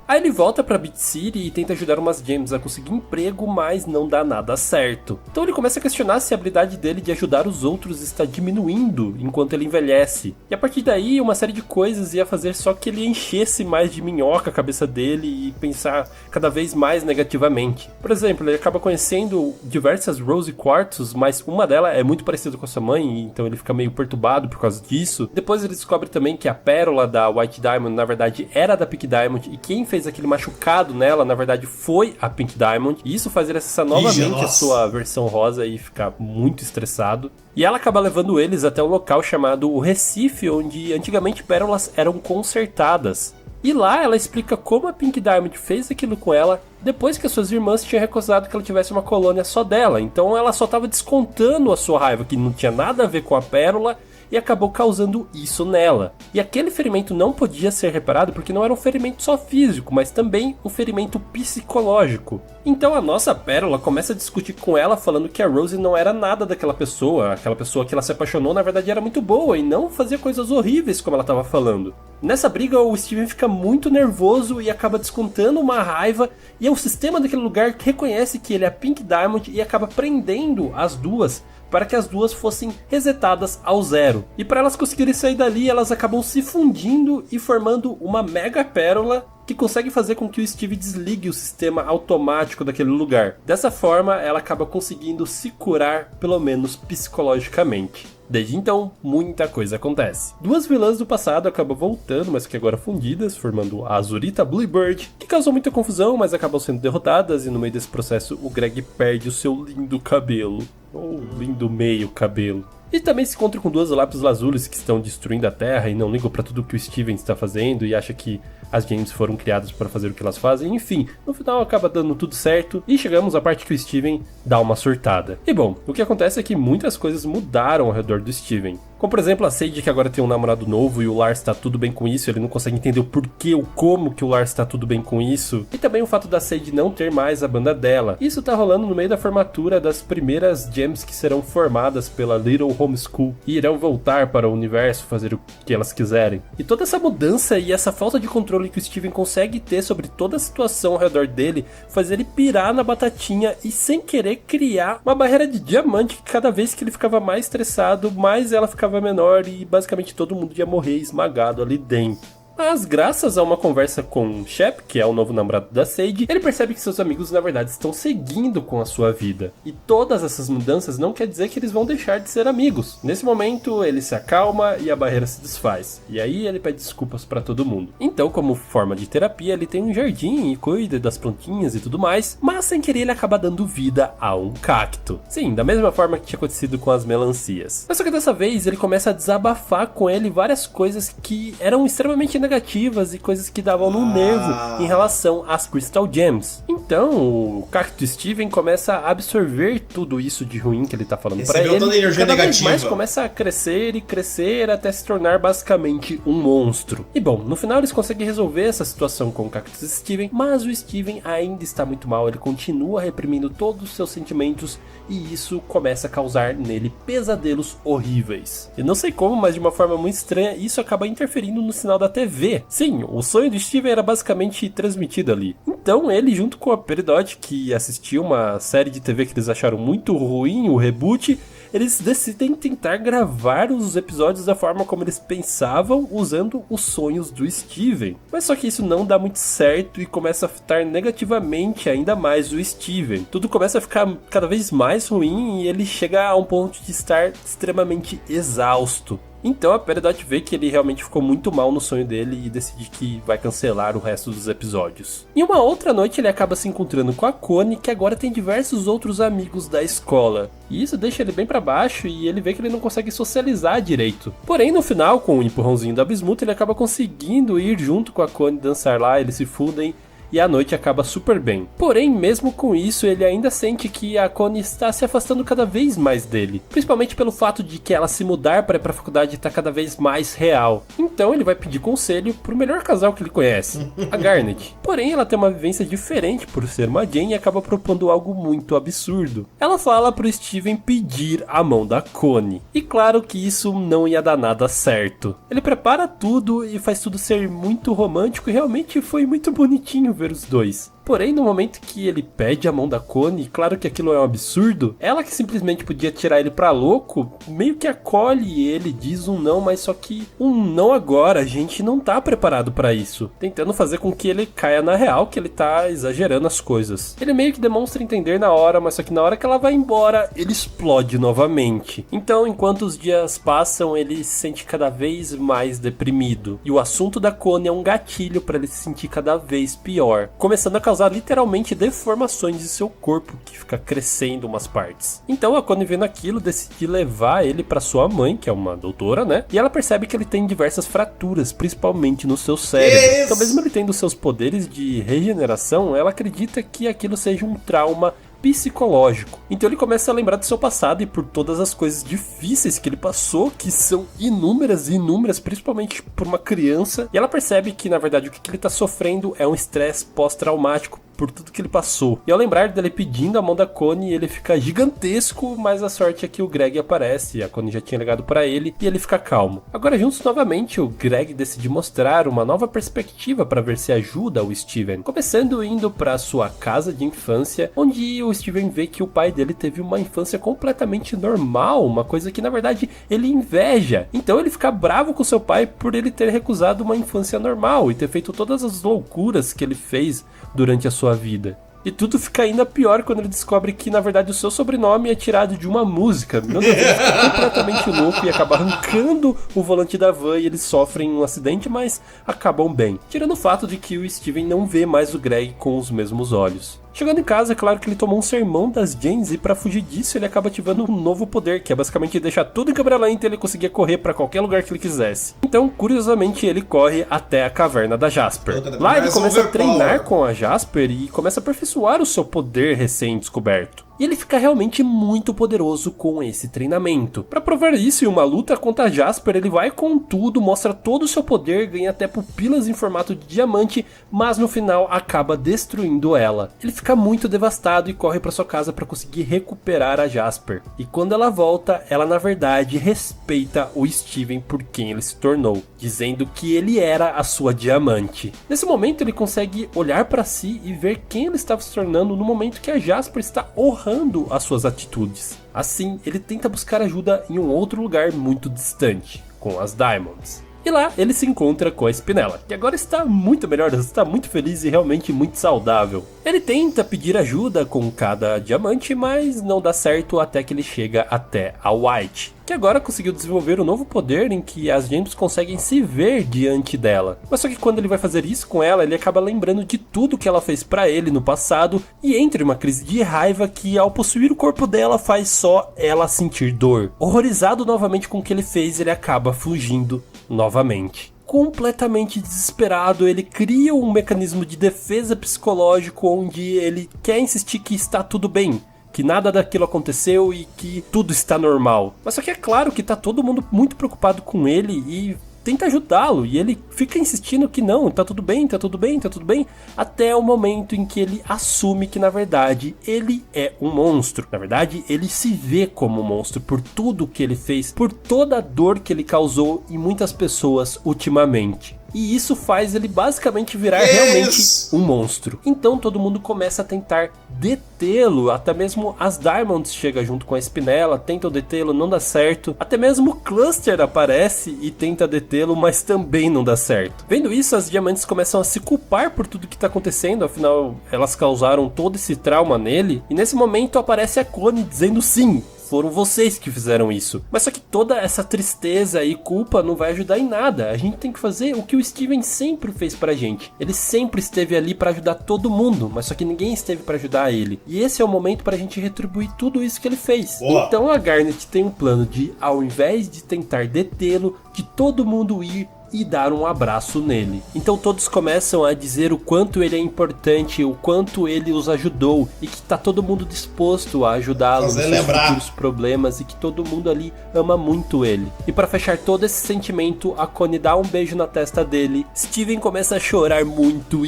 Aí ele volta pra Beat City e tenta ajudar umas Gems a conseguir emprego, mas não dá nada certo. Então ele começa a questionar se a habilidade dele de ajudar os outros está diminuindo enquanto ele envelhece. E a partir daí uma série de coisas ia fazer só que ele enchesse mais de minhoca a cabeça dele e pensar cada vez mais negativamente. Por exemplo, ele acaba conhecendo diversas Rose Quartz, mas uma delas é muito parecida com a sua mãe, então ele fica meio perturbado por causa disso. Depois ele descobre também que a pérola da White Diamond na verdade era da Pink Diamond e quem fez aquele machucado nela, na verdade foi a Pink Diamond, e isso faz ele acessar novamente a sua versão rosa e ficar muito estressado. E ela acaba levando eles até um local chamado o Recife, onde antigamente pérolas eram consertadas. E lá ela explica como a Pink Diamond fez aquilo com ela depois que as suas irmãs tinham recusado que ela tivesse uma colônia só dela. Então ela só estava descontando a sua raiva, que não tinha nada a ver com a pérola, e acabou causando isso nela. E aquele ferimento não podia ser reparado porque não era um ferimento só físico, mas também um ferimento psicológico. Então a nossa pérola começa a discutir com ela, falando que a Rose não era nada daquela pessoa. Aquela pessoa que ela se apaixonou na verdade era muito boa e não fazia coisas horríveis como ela estava falando. Nessa briga o Steven fica muito nervoso e acaba descontando uma raiva, e o sistema daquele lugar reconhece que ele é a Pink Diamond e acaba prendendo as duas para que as duas fossem resetadas ao zero. E para elas conseguirem sair dali, elas acabam se fundindo e formando uma mega pérola que consegue fazer com que o Steve desligue o sistema automático daquele lugar. Dessa forma, ela acaba conseguindo se curar, pelo menos psicologicamente. Desde então, muita coisa acontece. Duas vilãs do passado acabam voltando, mas que agora fundidas, formando a Azurita Bluebird, que causou muita confusão, mas acabam sendo derrotadas, e no meio desse processo o Greg perde o seu lindo cabelo. Ou lindo meio cabelo. E também se encontra com duas lápis lazulis que estão destruindo a Terra e não ligam para tudo que o Steven está fazendo e acha que as Gems foram criadas para fazer o que elas fazem. Enfim, no final acaba dando tudo certo e chegamos à parte que o Steven dá uma surtada. E bom, o que acontece é que muitas coisas mudaram ao redor do Steven. Como por exemplo a Sage, que agora tem um namorado novo e o Lars está tudo bem com isso, ele não consegue entender o porquê ou como que o Lars está tudo bem com isso. E também o fato da Sage não ter mais a banda dela. Isso tá rolando no meio da formatura das primeiras Gems que serão formadas pela Little Home School e irão voltar para o universo, fazer o que elas quiserem. E toda essa mudança e essa falta de controle que o Steven consegue ter sobre toda a situação ao redor dele faz ele pirar na batatinha e sem querer criar uma barreira de diamante que cada vez que ele ficava mais estressado, mais ela ficava menor e basicamente todo mundo ia morrer esmagado ali dentro. Mas graças a uma conversa com Shep, que é o novo namorado da Sage, ele percebe que seus amigos na verdade estão seguindo com a sua vida. E todas essas mudanças não quer dizer que eles vão deixar de ser amigos. Nesse momento ele se acalma e a barreira se desfaz. E aí ele pede desculpas pra todo mundo. Então, como forma de terapia, ele tem um jardim e cuida das plantinhas e tudo mais. Mas sem querer ele acaba dando vida a um cacto. Sim, da mesma forma que tinha acontecido com as melancias. Mas só que dessa vez ele começa a desabafar com ele várias coisas que eram extremamente negativas e coisas que davam no nervo em relação às Crystal Gems. Então, o Cacto Steven começa a absorver tudo isso de ruim que ele tá falando pra ele. Toda a energia cada negativa. vez mais começa a crescer e crescer até se tornar basicamente um monstro. E bom, no final eles conseguem resolver essa situação com o Cactus Steven, mas o Steven ainda está muito mal, ele continua reprimindo todos os seus sentimentos e isso começa a causar nele pesadelos horríveis. Eu não sei como, mas de uma forma muito estranha, isso acaba interferindo no sinal da TV. Sim, o sonho do Steven era basicamente transmitido ali. Então ele, junto com a Peridot, que assistiu uma série de TV que eles acharam muito ruim, o reboot, eles decidem tentar gravar os episódios da forma como eles pensavam, usando os sonhos do Steven. Mas só que isso não dá muito certo e começa a afetar negativamente ainda mais o Steven. Tudo começa a ficar cada vez mais ruim e ele chega a um ponto de estar extremamente exausto. Então a Peridot vê que ele realmente ficou muito mal no sonho dele e decide que vai cancelar o resto dos episódios. Em uma outra noite ele acaba se encontrando com a Connie, que agora tem diversos outros amigos da escola. E isso deixa ele bem pra baixo e ele vê que ele não consegue socializar direito. Porém no final, com o empurrãozinho da Bismuth, ele acaba conseguindo ir junto com a Connie dançar lá, eles se fundem. E a noite acaba super bem. Porém, mesmo com isso, ele ainda sente que a Connie está se afastando cada vez mais dele. Principalmente pelo fato de que ela se mudar para ir pra faculdade está cada vez mais real. Então ele vai pedir conselho pro melhor casal que ele conhece, a Garnet. Porém, ela tem uma vivência diferente por ser uma Jane e acaba propondo algo muito absurdo. Ela fala pro Steven pedir a mão da Connie. E claro que isso não ia dar nada certo. Ele prepara tudo e faz tudo ser muito romântico e realmente foi muito bonitinho ver os dois. Porém, no momento que ele pede a mão da Connie, claro que aquilo é um absurdo, ela que simplesmente podia tirar ele pra louco, meio que acolhe ele, diz um não, mas só que um não agora, a gente não tá preparado pra isso. Tentando fazer com que ele caia na real, que ele tá exagerando as coisas. Ele meio que demonstra entender na hora, mas só que na hora que ela vai embora, ele explode novamente. Então, enquanto os dias passam, ele se sente cada vez mais deprimido. E o assunto da Connie é um gatilho pra ele se sentir cada vez pior, começando a causar literalmente deformações de seu corpo, que fica crescendo umas partes. Então a Connie, vendo aquilo, decide levar ele para sua mãe, que é uma doutora, né? E ela percebe que ele tem diversas fraturas, principalmente no seu cérebro. Então, mesmo ele tendo seus poderes de regeneração, ela acredita que aquilo seja um trauma psicológico. Então ele começa a lembrar do seu passado e por todas as coisas difíceis que ele passou, que são inúmeras e inúmeras, principalmente por uma criança, e ela percebe que na verdade o que ele está sofrendo é um estresse pós-traumático por tudo que ele passou. E ao lembrar dele pedindo a mão da Connie, ele fica gigantesco, mas a sorte é que o Greg aparece, a Connie já tinha ligado pra ele, e ele fica calmo. Agora juntos novamente, o Greg decide mostrar uma nova perspectiva para ver se ajuda o Steven, começando indo para sua casa de infância, onde o Steven vê que o pai dele teve uma infância completamente normal, uma coisa que na verdade ele inveja. Então ele fica bravo com seu pai por ele ter recusado uma infância normal e ter feito todas as loucuras que ele fez durante a sua vida. E tudo fica ainda pior quando ele descobre que, na verdade, o seu sobrenome é tirado de uma música. Meu Deus, ele fica completamente louco e acaba arrancando o volante da van e eles sofrem um acidente, mas acabam bem. Tirando o fato de que o Steven não vê mais o Greg com os mesmos olhos. Chegando em casa, é claro que ele tomou um sermão das Janes e pra fugir disso ele acaba ativando um novo poder, que é basicamente deixar tudo em câmera lenta e ele conseguia correr pra qualquer lugar que ele quisesse. Então, curiosamente, ele corre até a caverna da Jasper. Lá ele começa a treinar com a Jasper e começa a aperfeiçoar o seu poder recém-descoberto. E ele fica realmente muito poderoso com esse treinamento. Para provar isso, em uma luta contra a Jasper, ele vai com tudo, mostra todo o seu poder, ganha até pupilas em formato de diamante, mas no final acaba destruindo ela. Ele fica muito devastado e corre para sua casa para conseguir recuperar a Jasper. E quando ela volta, ela na verdade respeita o Steven por quem ele se tornou, dizendo que ele era a sua diamante. Nesse momento ele consegue olhar para si e ver quem ele estava se tornando no momento que a Jasper está honrando as suas atitudes. Assim, ele tenta buscar ajuda em um outro lugar muito distante, com as Diamonds. E lá ele se encontra com a Spinella, que agora está muito melhor, está muito feliz e realmente muito saudável. Ele tenta pedir ajuda com cada diamante, mas não dá certo até que ele chega até a White, que agora conseguiu desenvolver um novo poder em que as Gems conseguem se ver diante dela. Mas só que quando ele vai fazer isso com ela, ele acaba lembrando de tudo que ela fez pra ele no passado e entra em uma crise de raiva que ao possuir o corpo dela faz só ela sentir dor. Horrorizado novamente com o que ele fez, ele acaba fugindo novamente. completamente desesperado, ele cria um mecanismo de defesa psicológico onde ele quer insistir que está tudo bem, que nada daquilo aconteceu e que tudo está normal. Mas só que é claro que tá todo mundo muito preocupado com ele e tenta ajudá-lo, e ele fica insistindo que não, tá tudo bem, tá tudo bem, tá tudo bem, até o momento em que ele assume que na verdade ele é um monstro. Na verdade, ele se vê como um monstro por tudo que ele fez, por toda a dor que ele causou em muitas pessoas ultimamente. E isso faz ele basicamente virar realmente um monstro. Então todo mundo começa a tentar detê-lo. Até mesmo as Diamonds chegam junto com a Spinella, tentam detê-lo, não dá certo. Até mesmo o Cluster aparece e tenta detê-lo, mas também não dá certo. Vendo isso, as Diamantes começam a se culpar por tudo que tá acontecendo. Afinal, elas causaram todo esse trauma nele. E nesse momento aparece a Connie dizendo sim, foram vocês que fizeram isso. Mas só que toda essa tristeza e culpa não vai ajudar em nada. A gente tem que fazer o que o Steven sempre fez pra gente. Ele sempre esteve ali pra ajudar todo mundo, mas só que ninguém esteve pra ajudar ele. E esse é o momento pra gente retribuir tudo isso que ele fez. Boa. Então a Garnet tem um plano de, ao invés de tentar detê-lo, de todo mundo ir e dar um abraço nele. Então todos começam a dizer o quanto ele é importante, o quanto ele os ajudou e que tá todo mundo disposto a ajudá-lo nos seus futuros problemas e que todo mundo ali ama muito ele. E para fechar todo esse sentimento, a Connie dá um beijo na testa dele, Steven começa a chorar muito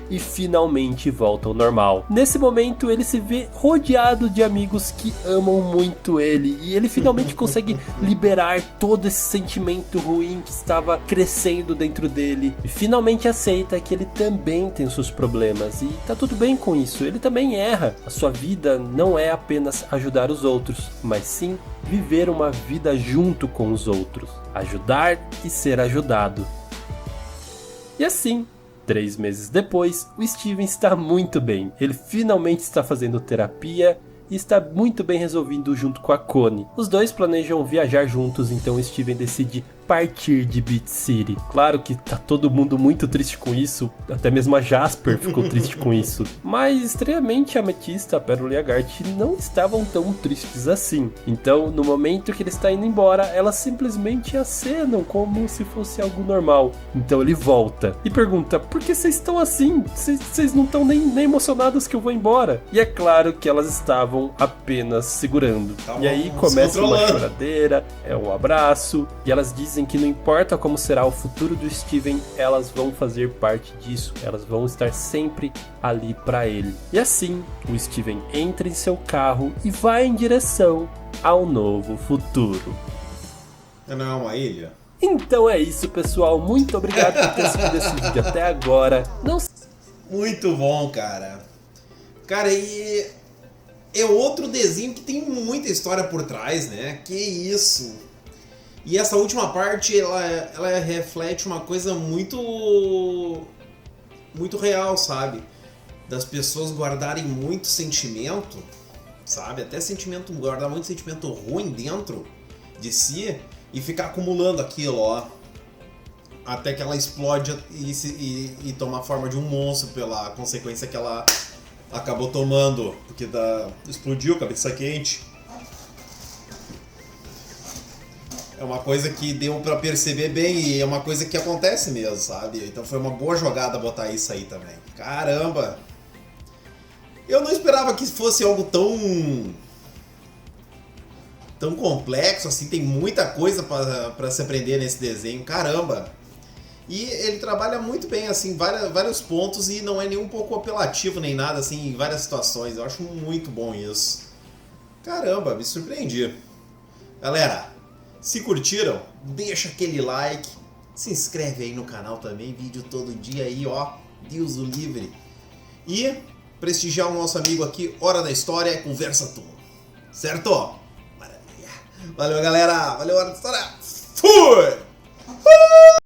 e finalmente volta ao normal. Nesse momento ele se vê rodeado de amigos que amam muito ele e ele finalmente consegue liberar todo esse sentimento ruim que estava crescendo dentro dele e finalmente aceita que ele também tem seus problemas e tá tudo bem com isso, ele também erra. A sua vida não é apenas ajudar os outros, mas sim viver uma vida junto com os outros, ajudar e ser ajudado. E assim, 3 meses depois, o Steven está muito bem, ele finalmente está fazendo terapia e está muito bem resolvido junto com a Connie. Os dois planejam viajar juntos, então o Steven decide partir de Beat City. Claro que tá todo mundo muito triste com isso, até mesmo a Jasper ficou triste com isso. Mas estranhamente a Amethysta, a Pérola e a Garnet não estavam tão tristes assim. Então, no momento que ele está indo embora, elas simplesmente acenam como se fosse algo normal. Então ele volta e pergunta, por que vocês estão assim? Vocês não estão nem emocionados que eu vou embora? E é claro que elas estavam apenas segurando. E aí começa uma choradeira, é um abraço, e elas dizem que não importa como será o futuro do Steven, elas vão fazer parte disso, elas vão estar sempre ali pra ele. E assim, o Steven entra em seu carro e vai em direção ao novo futuro. Não é uma ilha? Então é isso, pessoal, muito obrigado por ter assistido esse vídeo até agora. Muito bom, cara. Cara, e é outro desenho que tem muita história por trás, né? Que isso! E essa última parte, ela reflete uma coisa muito real, sabe? Das pessoas guardarem muito sentimento, sabe? Até guardar muito sentimento ruim dentro de si e ficar acumulando aquilo, ó. Até que ela explode e toma a forma de um monstro pela consequência que ela acabou tomando. Porque explodiu, cabeça quente. É uma coisa que deu pra perceber bem e é uma coisa que acontece mesmo, sabe? Então foi uma boa jogada botar isso aí também. Caramba! Eu não esperava que fosse algo tão complexo assim, tem muita coisa pra se aprender nesse desenho, caramba! E ele trabalha muito bem, assim, vários pontos e não é nem um pouco apelativo nem nada, assim, em várias situações. Eu acho muito bom isso. Caramba, me surpreendi. Galera, se curtiram, deixa aquele like, se inscreve aí no canal também, vídeo todo dia aí, ó, Deus o livre. E prestigiar o nosso amigo aqui, Hora da História, Conversa Tum. Certo? Maravilha. Valeu, galera. Valeu, Hora da História. Fui!